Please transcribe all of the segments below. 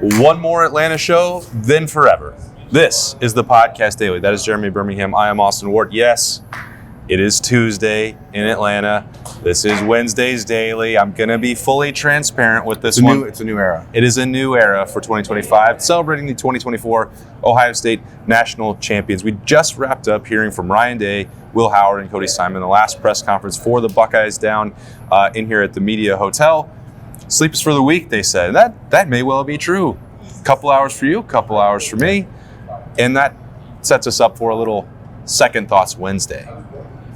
One more Atlanta show, then forever. This is the Podcast Daily. That is Jeremy Birmingham. I am Austin Ward. Yes, it is Tuesday in Atlanta. This is Wednesday's Daily. I'm going to be fully transparent with this one. It's a new era. It is a new era for 2025, celebrating the 2024 Ohio State National Champions. We just wrapped up hearing from Ryan Day, Will Howard, and Cody Simon, the last press conference for the Buckeyes down in here at the Media Hotel. Sleep is for the week, they said. That may well be true. Couple hours for you, couple hours for me. And that sets us up for a little Second Thoughts Wednesday.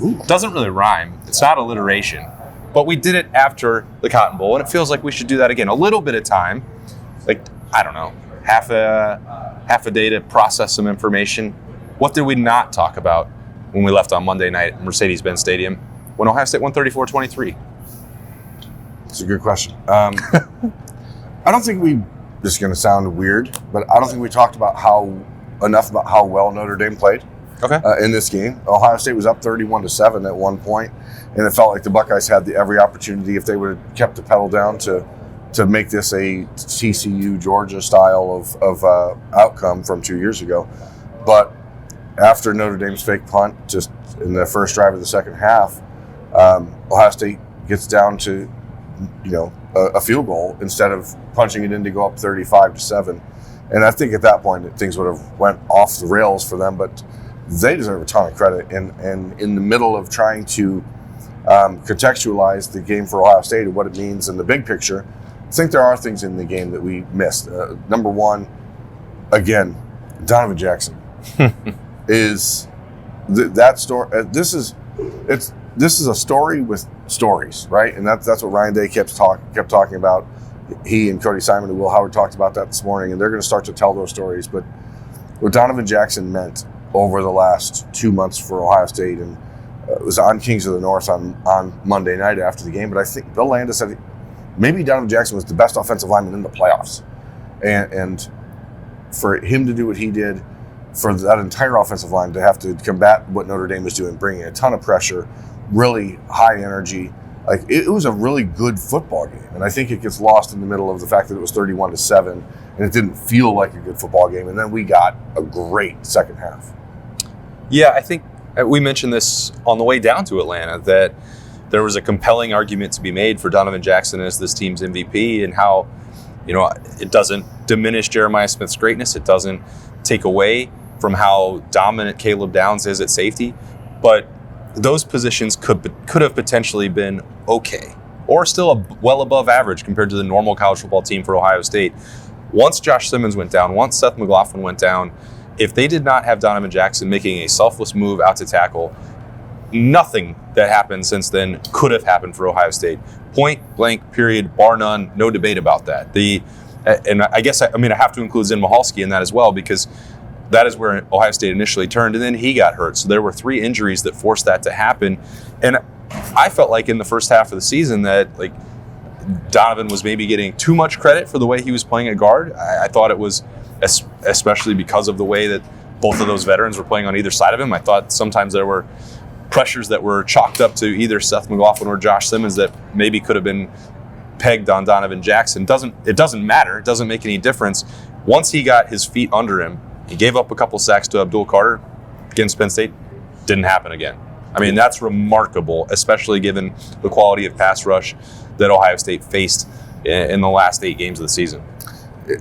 Ooh. Doesn't really rhyme. It's not alliteration. But we did it after the Cotton Bowl, and it feels like we should do that again. A little bit of time, like, I don't know, half a day to process some information. What did we not talk about when we left on Monday night at Mercedes-Benz Stadium when Ohio State won 34-23? It's a good question. I don't think this is going to sound weird, but I don't think we talked about enough about how well Notre Dame played in this game. Ohio State was up 31-7 at one point, and it felt like the Buckeyes had every opportunity, if they would have kept the pedal down, to make this a TCU Georgia style of outcome from 2 years ago. But after Notre Dame's fake punt, just in the first drive of the second half, Ohio State gets down to a field goal instead of punching it in to go up 35-7. And I think at that point things would have went off the rails for them, but they deserve a ton of credit. And in the middle of trying to contextualize the game for Ohio State and what it means in the big picture, I think there are things in the game that we missed. Number one, again, Donovan Jackson is that story. This is a story with stories, right? And that's what Ryan Day kept talking about. He and Cody Simon and Will Howard talked about that this morning, and they're going to start to tell those stories. But what Donovan Jackson meant over the last 2 months for Ohio State, and it was on Kings of the North on Monday night after the game, but I think Bill Landis said maybe Donovan Jackson was the best offensive lineman in the playoffs. And for him to do what he did, for that entire offensive line to have to combat what Notre Dame was doing, bringing a ton of pressure, really high energy, like it was a really good football game. And I think it gets lost in the middle of the fact that it was 31-7 and it didn't feel like a good football game. And then we got a great second half. Yeah, I think we mentioned this on the way down to Atlanta, that there was a compelling argument to be made for Donovan Jackson as this team's MVP, and how, it doesn't diminish Jeremiah Smith's greatness. It doesn't take away from how dominant Caleb Downs is at safety. But those positions could have potentially been okay, or still well above average compared to the normal college football team for Ohio State. Once Josh Simmons went down, once Seth McLaughlin went down, if they did not have Donovan Jackson making a selfless move out to tackle, nothing that happened since then could have happened for Ohio State. Point blank, period, bar none, no debate about that. And I guess I have to include Zin Michalski in that as well, because that is where Ohio State initially turned, and then he got hurt. So there were 3 injuries that forced that to happen. And I felt like in the first half of the season that Donovan was maybe getting too much credit for the way he was playing at guard. I thought it was, especially because of the way that both of those veterans were playing on either side of him, I thought sometimes there were pressures that were chalked up to either Seth McLaughlin or Josh Simmons that maybe could have been pegged on Donovan Jackson. It doesn't matter. It doesn't make any difference. Once he got his feet under him, he gave up a couple sacks to Abdul Carter against Penn State. Didn't happen again. I mean, that's remarkable, especially given the quality of pass rush that Ohio State faced in the last 8 games of the season.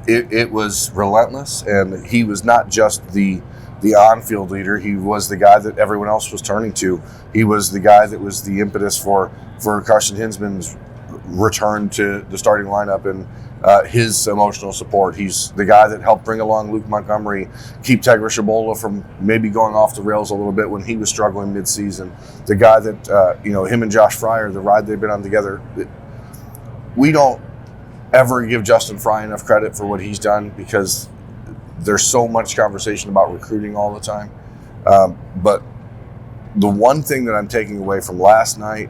It was relentless, and he was not just the on-field leader. He was the guy that everyone else was turning to. He was the guy that was the impetus for Carson Hinsman's return to the starting lineup and his emotional support. He's the guy that helped bring along Luke Montgomery, keep Tegra Shabola from maybe going off the rails a little bit when he was struggling midseason. The guy that, him and Josh Fryer, the ride they've been on together. We don't ever give Justin Fry enough credit for what he's done, because there's so much conversation about recruiting all the time. But the one thing that I'm taking away from last night,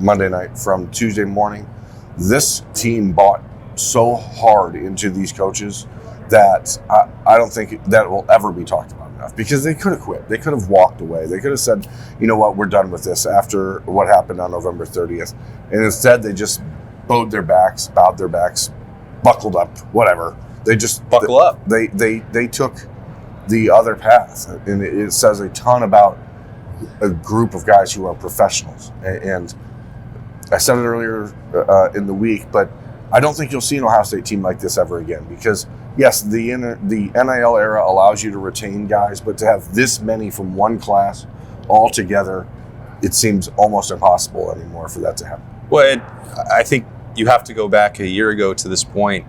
Monday night, from Tuesday morning, this team bought so hard into these coaches that I don't think that will ever be talked about enough, because they could have quit. They could have walked away. They could have said, you know what, we're done with this after what happened on November 30th. And instead they just bowed their backs, buckled up, whatever, They just buckle up. They took the other path, and it says a ton about a group of guys who are professionals. And I said it earlier in the week, but I don't think you'll see an Ohio State team like this ever again, because yes, the NIL era allows you to retain guys, but to have this many from one class all together, it seems almost impossible anymore for that to happen. Well, I think you have to go back a year ago to this point.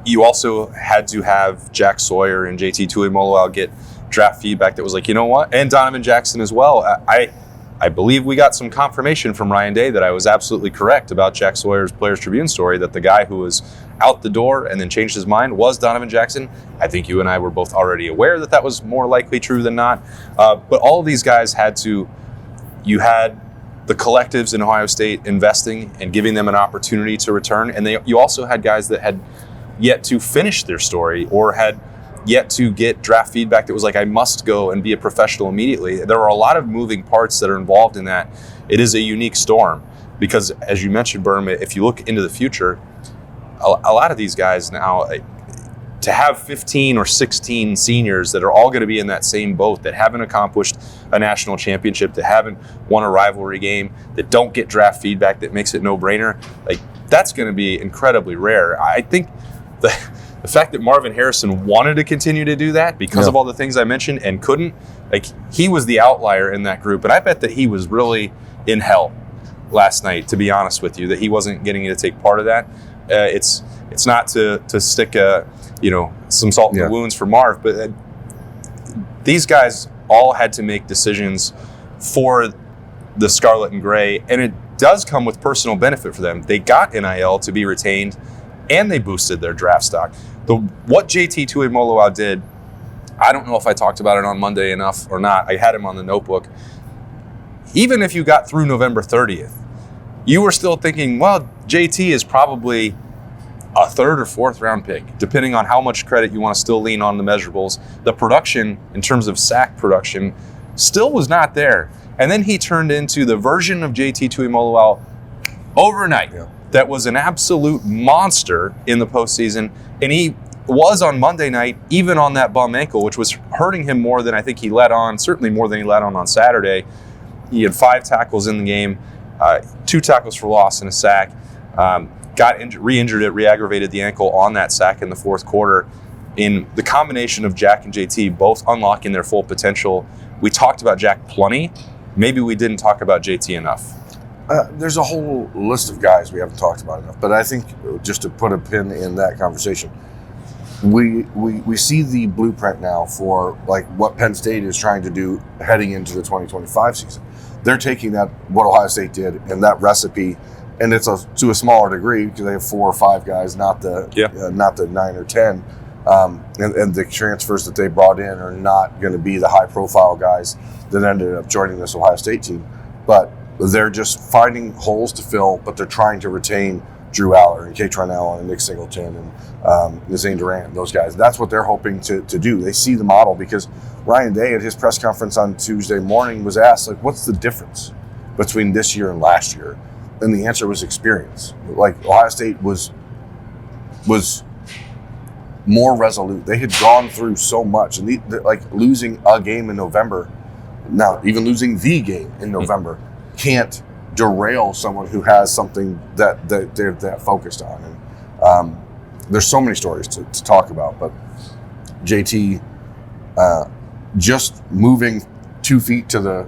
You also had to have Jack Sawyer and JT Tuimoloau get draft feedback that was like, you know what? And Donovan Jackson as well. I believe we got some confirmation from Ryan Day that I was absolutely correct about Jack Sawyer's Players Tribune story, that the guy who was out the door and then changed his mind was Donovan Jackson. I think you and I were both already aware that that was more likely true than not. But all of these guys you had the collectives in Ohio State investing and giving them an opportunity to return. And you also had guys that had yet to finish their story or had yet to get draft feedback that was like, I must go and be a professional immediately. There are a lot of moving parts that are involved in that. It is a unique storm because, as you mentioned, Berm, if you look into the future, a lot of these guys now, to have 15 or 16 seniors that are all going to be in that same boat, that haven't accomplished a national championship, that haven't won a rivalry game, that don't get draft feedback that makes it no-brainer, like that's going to be incredibly rare. I think the fact that Marvin Harrison wanted to continue to do that because of all the things I mentioned and couldn't, like he was the outlier in that group. And I bet that he was really in hell last night, to be honest with you, that he wasn't getting to take part of that. It's not to stick some salt in the wounds for Marv, but these guys all had to make decisions for the Scarlet and Gray, and it does come with personal benefit for them. They got NIL to be retained, and they boosted their draft stock. What JT Tuimoloau did, I don't know if I talked about it on Monday enough or not. I had him on the notebook. Even if you got through November 30th, you were still thinking, well, JT is probably a third or fourth round pick, depending on how much credit you want to still lean on the measurables. The production, in terms of sack production, still was not there. And then he turned into the version of JT Tuimoloau overnight. Yeah. That was an absolute monster in the postseason. And he was on Monday night, even on that bum ankle, which was hurting him more than I think he let on, certainly more than he let on Saturday. He had 5 tackles in the game, 2 tackles for loss and a sack. Re-injured it, re-aggravated the ankle on that sack in the fourth quarter. In the combination of Jack and JT both unlocking their full potential, we talked about Jack plenty. Maybe we didn't talk about JT enough. There's a whole list of guys we haven't talked about enough, but I think just to put a pin in that conversation, we see the blueprint now for like what Penn State is trying to do heading into the 2025 season. They're taking what Ohio State did and that recipe, and it's to a smaller degree because they have 4 or 5 guys, not the 9 or 10, and the transfers that they brought in are not going to be the high-profile guys that ended up joining this Ohio State team, but they're just finding holes to fill, but they're trying to retain Drew Aller and Kaytron Allen and Nick Singleton and Zane Durant, those guys. That's what they're hoping to do. They see the model because Ryan Day at his press conference on Tuesday morning was asked, like, what's the difference between this year and last year? And the answer was experience. Like, Ohio State was more resolute. They had gone through so much. And like losing a game in November, now even losing the game in November, can't derail someone who has something that they're that focused on. And there's so many stories to talk about, but JT just moving 2 feet to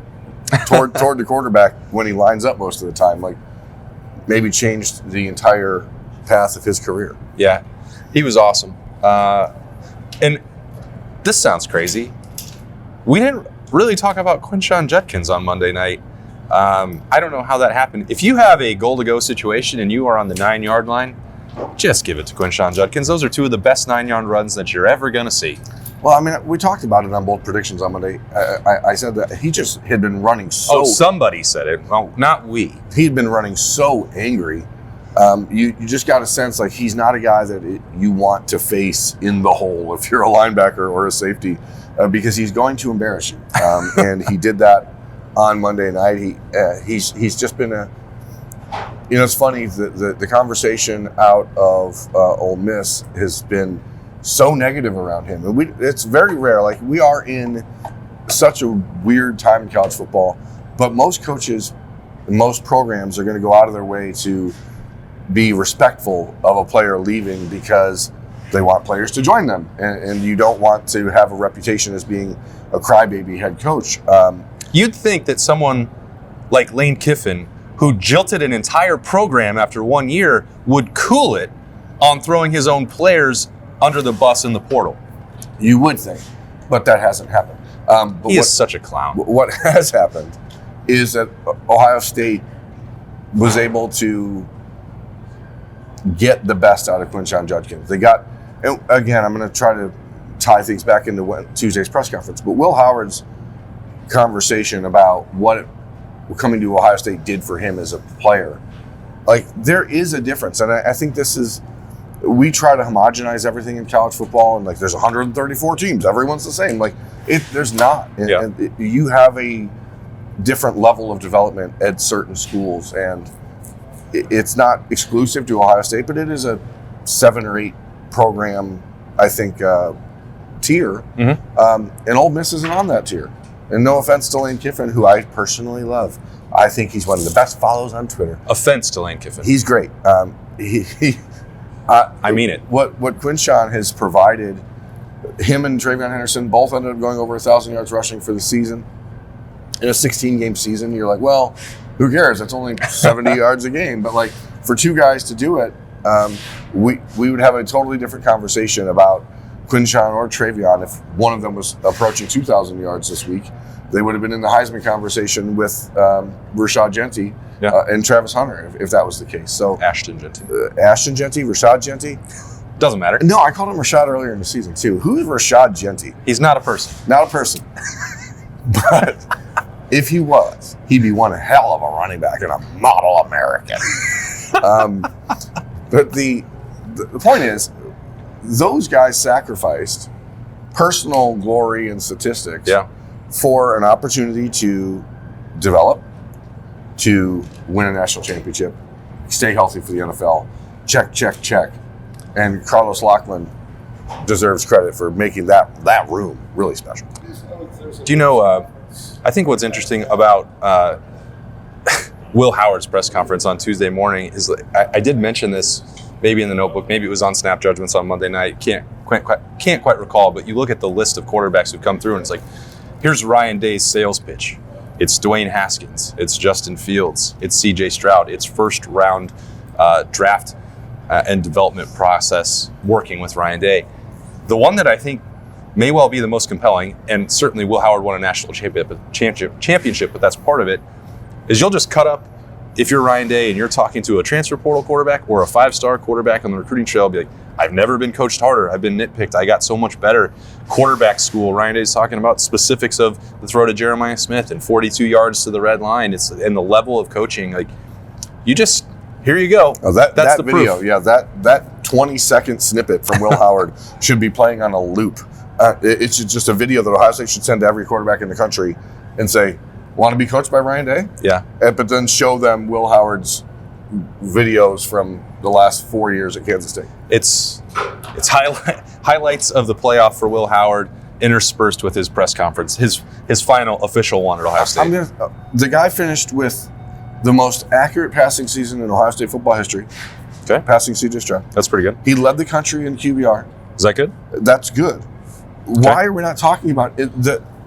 toward the quarterback when he lines up most of the time, like maybe changed the entire path of his career. Yeah, he was awesome. And this sounds crazy. We didn't really talk about Quinshon Judkins on Monday night. I don't know how that happened. If you have a goal-to-go situation and you are on the 9-yard line, just give it to Quinshon Judkins. Those are 2 of the best 9-yard runs that you're ever going to see. Well, I mean, we talked about it on both predictions on Monday. I said that he just had been running so... Oh, somebody said it. Well, not we. He'd been running so angry. You just got a sense like he's not a guy that you want to face in the hole if you're a linebacker or a safety because he's going to embarrass you. And he did that on Monday night. He's just been it's funny, the conversation out of Ole Miss has been so negative around him. And it's very rare. Like, we are in such a weird time in college football, but most coaches, most programs are going to go out of their way to be respectful of a player leaving because they want players to join them. And you don't want to have a reputation as being a crybaby head coach. You'd think that someone like Lane Kiffin, who jilted an entire program after 1 year, would cool it on throwing his own players under the bus in the portal. You would think, but that hasn't happened. But he is such a clown. What has happened is that Ohio State was able to get the best out of Quinshon Judkins. They got, and again, I'm going to try to tie things back into Tuesday's press conference, but Will Howard's conversation about what coming to Ohio State did for him as a player, like, there is a difference. And I think this is, we try to homogenize everything in college football, and like, there's 134 teams, everyone's the same. Like, there's not. And you have a different level of development at certain schools, and it's not exclusive to Ohio State, but it is a 7 or 8 program, I think, tier. And Ole Miss isn't on that tier. And no offense to Lane Kiffin, who I personally love. I think he's one of the best follows on Twitter. Offense to Lane Kiffin. He's great. I mean it. What Quinshon has provided, him and Travion Henderson both ended up going over 1,000 yards rushing for the season. In a 16-game season, you're like, well, who cares? That's only 70 yards a game. But like, for two guys to do it, we would have a totally different conversation about Quinshon or Travion. If one of them was approaching 2,000 yards this week, they would have been in the Heisman conversation with Rashad Jeanty and Travis Hunter, if that was the case. So Ashton Jeanty. Rashad Jeanty? Doesn't matter. No, I called him Rashad earlier in the season, too. Who is Rashad Jeanty? He's not a person. Not a person. But if he was, he'd be one hell of a running back and a model American. But the point is, those guys sacrificed personal glory and statistics for an opportunity to develop, to win a national championship, stay healthy for the NFL. Check. And Carlos Loughlin deserves credit for making that room really special. Do you know, I think what's interesting about Will Howard's press conference on Tuesday morning is, I did mention this maybe in the notebook, maybe it was on Snap Judgments on Monday night, can't quite recall, but you look at the list of quarterbacks who come through and it's like, here's Ryan Day's sales pitch. It's Dwayne Haskins, it's Justin Fields, it's CJ Stroud, it's first round draft and development process working with Ryan Day. The one that I think may well be the most compelling, and certainly Will Howard won a national championship, but that's part of it, is you'll just cut up, if you're Ryan Day and you're talking to a transfer portal quarterback or a 5-star quarterback on the recruiting trail, be like, I've never been coached harder. I've been nitpicked. I got so much better. Quarterback school, Ryan Day's talking about specifics of the throw to Jeremiah Smith and 42 yards to the red line. It's and the level of coaching. Like, you just, here you go. Oh, that's the video. Proof. Yeah, that 20-second snippet from Will Howard should be playing on a loop. It's just a video that Ohio State should send to every quarterback in the country and say, want to be coached by Ryan Day? Yeah. But then show them Will Howard's videos from the last 4 years at Kansas State. It's highlights of the playoff for Will Howard interspersed with his press conference, his final official one at Ohio State. The guy finished with the most accurate passing season in Ohio State football history. Okay. Passing CJ Stroud. That's pretty good. He led the country in QBR. Is that good? That's good. Okay. Why are we not talking about it?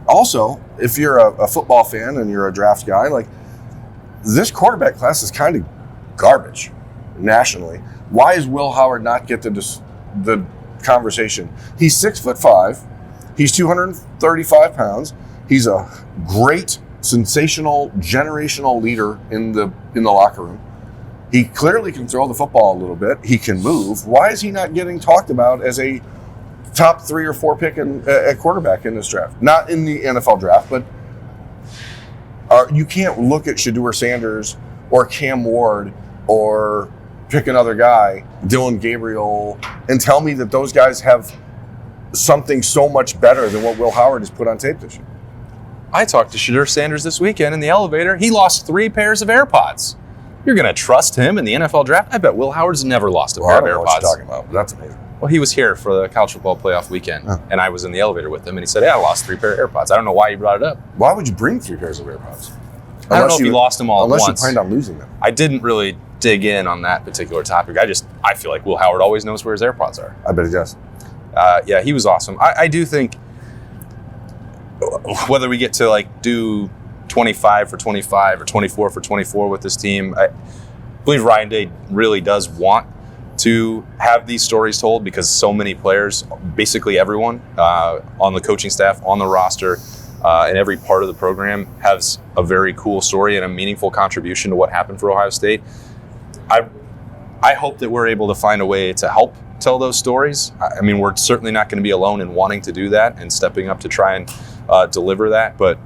Also, if you're a football fan and you're a draft guy, like, this quarterback class is kind of garbage nationally. Why does Will Howard not get the conversation? He's 6'5". He's 235 pounds. He's a great, sensational, generational leader in the locker room. He clearly can throw the football a little bit. He can move. Why is he not getting talked about as a top 3 or 4 pick at quarterback in this draft? Not in the NFL draft, but you can't look at Shedeur Sanders or Cam Ward or pick another guy, Dylan Gabriel, and tell me that those guys have something so much better than what Will Howard has put on tape this year. I talked to Shedeur Sanders this weekend in the elevator. He lost 3 pairs of AirPods. You're going to trust him in the NFL draft? I bet Will Howard's never lost a pair of I don't know what AirPods. you're talking about, but that's amazing. Well, he was here for the college football playoff weekend, and I was in the elevator with him, and he said, "Hey, I lost 3 pair of AirPods." I don't know why he brought it up. Why would you bring 3 pairs of AirPods? I don't know if he lost them all at once. Unless you planned on losing them. I didn't really dig in on that particular topic. I feel like Will Howard always knows where his AirPods are. I bet he does. Yeah, he was awesome. I do think whether we get to like do 25 for 25 or 24 for 24 with this team, I believe Ryan Day really does want to have these stories told, because so many players, basically everyone on the coaching staff, on the roster, and every part of the program has a very cool story and a meaningful contribution to what happened for Ohio State. I hope that we're able to find a way to help tell those stories. I mean, we're certainly not going to be alone in wanting to do that and stepping up to try and deliver that. But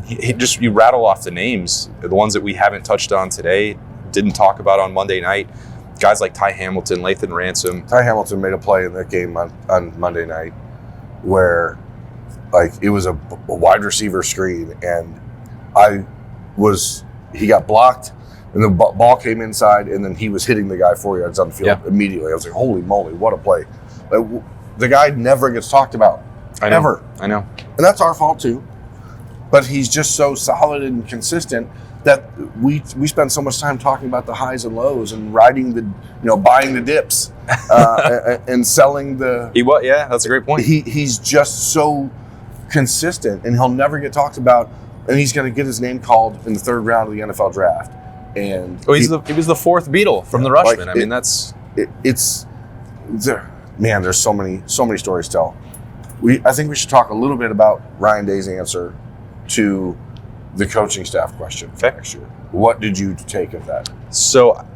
you rattle off the names, the ones that we haven't touched on today, didn't talk about on Monday night. Guys like Ty Hamilton, Lathan Ransom. Ty Hamilton made a play in that game on Monday night where, like, it was a wide receiver screen, and he got blocked, and the ball came inside, and then he was hitting the guy 4 yards on the field immediately. I was like, holy moly, what a play. Like, the guy never gets talked about. I know. Ever. I know. And that's our fault too. But he's just so solid and consistent that we spend so much time talking about the highs and lows and riding buying the dips and selling the. That's a great point. He's just so consistent, and he'll never get talked about, and he's going to get his name called in the 3rd round of the NFL draft. And he was the 4th Beatle from the Rushmen. There's so many stories to tell. I think we should talk a little bit about Ryan Day's answer to the coaching staff question for next year. What did you take of that? So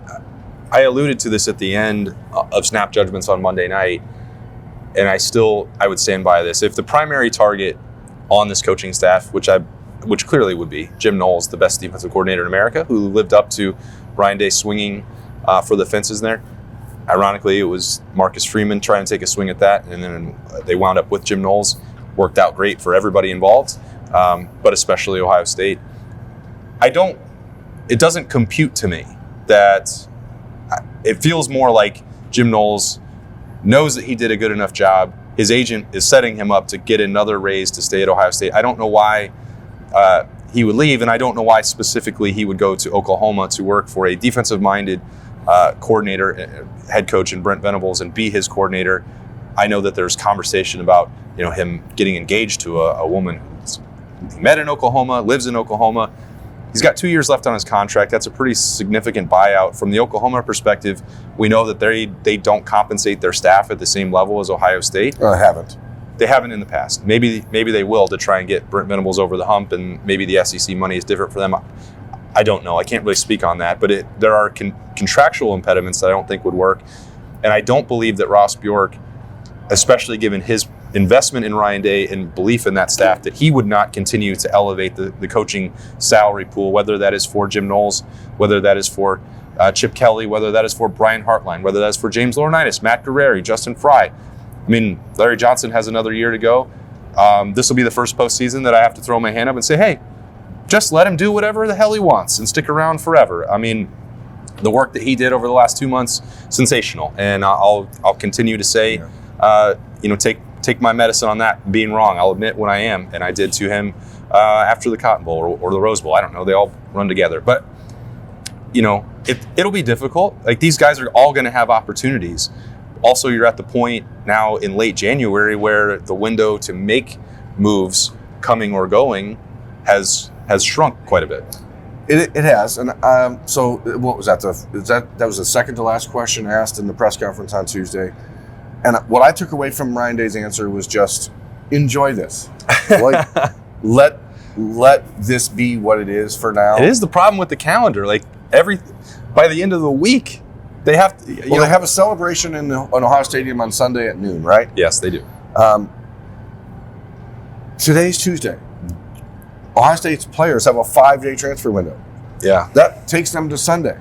I alluded to this at the end of Snap Judgments on Monday night, and I would stand by this. If the primary target on this coaching staff, which clearly would be Jim Knowles, the best defensive coordinator in America, who lived up to Ryan Day swinging for the fences there. Ironically, it was Marcus Freeman trying to take a swing at that, and then they wound up with Jim Knowles. Worked out great for everybody involved, but especially Ohio State. It doesn't compute to me that it feels more like Jim Knowles knows that he did a good enough job. His agent is setting him up to get another raise to stay at Ohio State. I don't know why he would leave, and I don't know why specifically he would go to Oklahoma to work for a defensive-minded coordinator, head coach in Brent Venables, and be his coordinator. I know that there's conversation about him getting engaged to a woman he met in Oklahoma, lives in Oklahoma. He's got 2 years left on his contract. That's a pretty significant buyout. From the Oklahoma perspective, we know that they don't compensate their staff at the same level as Ohio State. Haven't. They haven't in the past. Maybe they will to try and get Brent Venables over the hump, and maybe the SEC money is different for them. I don't know. I can't really speak on that, but there are contractual impediments that I don't think would work. And I don't believe that Ross Bjork, especially given his investment in Ryan Day and belief in that staff, that he would not continue to elevate the coaching salary pool, whether that is for Jim Knowles, whether that is for Chip Kelly, whether that is for Brian Hartline, whether that is for James Laurinaitis, Matt Guerreri, Justin Fry. I mean, Larry Johnson has another year to go. This will be the first postseason that I have to throw my hand up and say, hey, just let him do whatever the hell he wants and stick around forever. I mean, the work that he did over the last 2 months, sensational. And I'll continue to say, take my medicine on that being wrong. I'll admit when I am, and I did to him after the Cotton Bowl or the Rose Bowl. I don't know. They all run together. But, it'll be difficult. Like, these guys are all going to have opportunities. Also, you're at the point now in late January where the window to make moves coming or going has shrunk quite a bit. It has, and so what was that? That was the second to last question asked in the press conference on Tuesday. And what I took away from Ryan Day's answer was just enjoy this. Like, let this be what it is for now. It is the problem with the calendar. Like, by the end of the week, they have to. They have a celebration in Ohio Stadium on Sunday at noon, right? Yes, they do. Today's Tuesday. Ohio State's players have a 5-day transfer window. Yeah, that takes them to Sunday.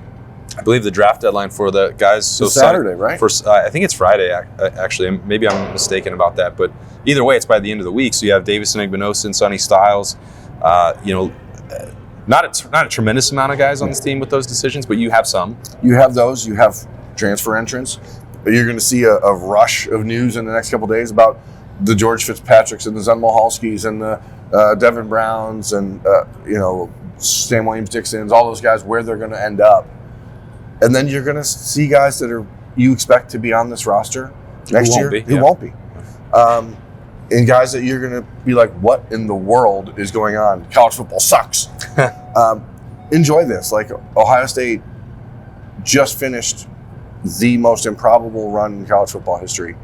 I believe the draft deadline for the guys. So Saturday, right? I think it's Friday. Actually, maybe I'm mistaken about that. But either way, it's by the end of the week. So you have Davison Igbinosun, Sonny Styles, not a tremendous amount of guys on this team with those decisions, but you have some. You have those. You have transfer entrants. You're going to see a rush of news in the next couple of days about the George Fitzpatricks and the Zenmahalskis and the Devin Browns and Sam Williams-Dixons, all those guys, where they're going to end up. And then you're going to see guys that you expect to be on this roster next year who won't be. And guys that you're going to be like, what in the world is going on? College football sucks. Enjoy this. Like, Ohio State just finished the most improbable run in college football history.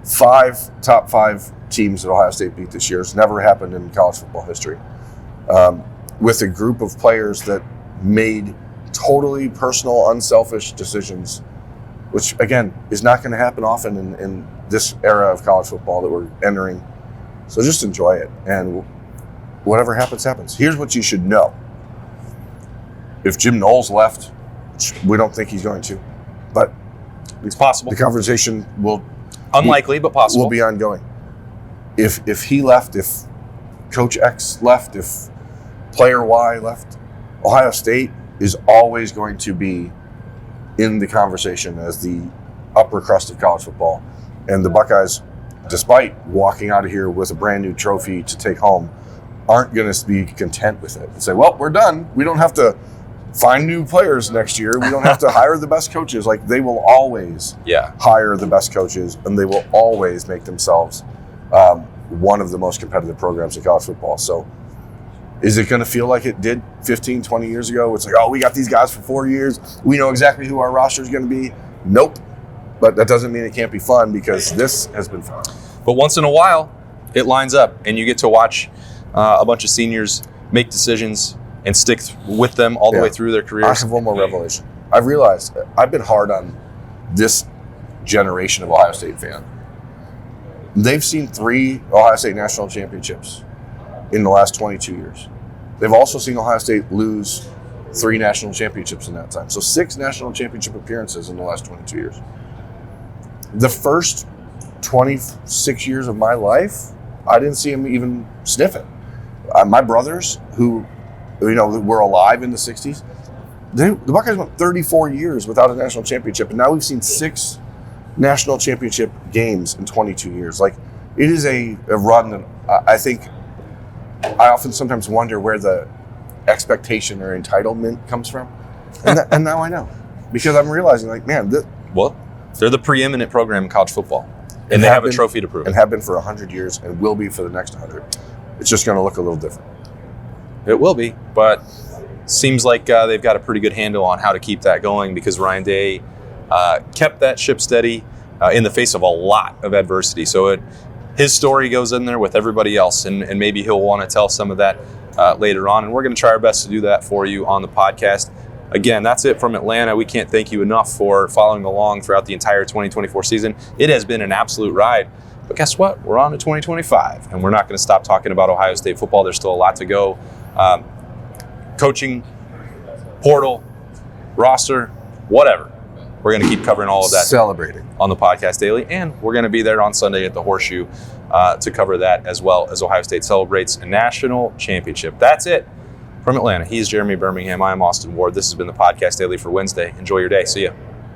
5 top 5 teams that Ohio State beat this year. It's never happened in college football history. With a group of players that made totally personal, unselfish decisions, which, again, is not going to happen often in this era of college football that we're entering. So just enjoy it. And whatever happens, happens. Here's what you should know. If Jim Knowles left, which we don't think he's going to, but it's possible. The conversation will... Unlikely, but possible. Will be ongoing. If he left, if Coach X left, if Player Y left, Ohio State is always going to be in the conversation as the upper crust of college football. And the Buckeyes, despite walking out of here with a brand new trophy to take home, aren't going to be content with it and say, well, we're done. We don't have to find new players next year. We don't have to hire the best coaches. Like, they will always hire the best coaches, and they will always make themselves one of the most competitive programs in college football. So is it going to feel like it did 15, 20 years ago? It's like, oh, we got these guys for 4 years. We know exactly who our roster is going to be. Nope. But that doesn't mean it can't be fun, because this has been fun. But once in a while, it lines up, and you get to watch a bunch of seniors make decisions and stick with them all the way through their careers. I have one more revelation. I've realized I've been hard on this generation of Ohio State fan. They've seen 3 Ohio State national championships in the last 22 years. They've also seen Ohio State lose 3 national championships in that time. So 6 national championship appearances in the last 22 years. The first 26 years of my life, I didn't see him even sniff it. My brothers, who were alive in the 60s, the Buckeyes went 34 years without a national championship, and now we've seen 6 national championship games in 22 years. Like, it is a run that I think I often sometimes wonder where the expectation or entitlement comes from. And now I know, because I'm realizing, like, man, they're the preeminent program in college football, and they have a trophy to prove. And have been for 100 years and will be for the next 100. It's just going to look a little different. It will be, but seems like they've got a pretty good handle on how to keep that going, because Ryan Day kept that ship steady in the face of a lot of adversity. So his story goes in there with everybody else, and maybe he'll want to tell some of that later on. And we're going to try our best to do that for you on the podcast. Again, that's it from Atlanta. We can't thank you enough for following along throughout the entire 2024 season. It has been an absolute ride. But guess what? We're on to 2025, and we're not going to stop talking about Ohio State football. There's still a lot to go. Coaching, portal, roster, whatever. We're going to keep covering all of that. Celebrating. On the podcast daily, and we're going to be there on Sunday at the Horseshoe to cover that, as well as Ohio State celebrates a national championship. That's it from Atlanta. He's Jeremy Birmingham. I am Austin Ward. This has been the podcast daily for Wednesday. Enjoy your day. See ya.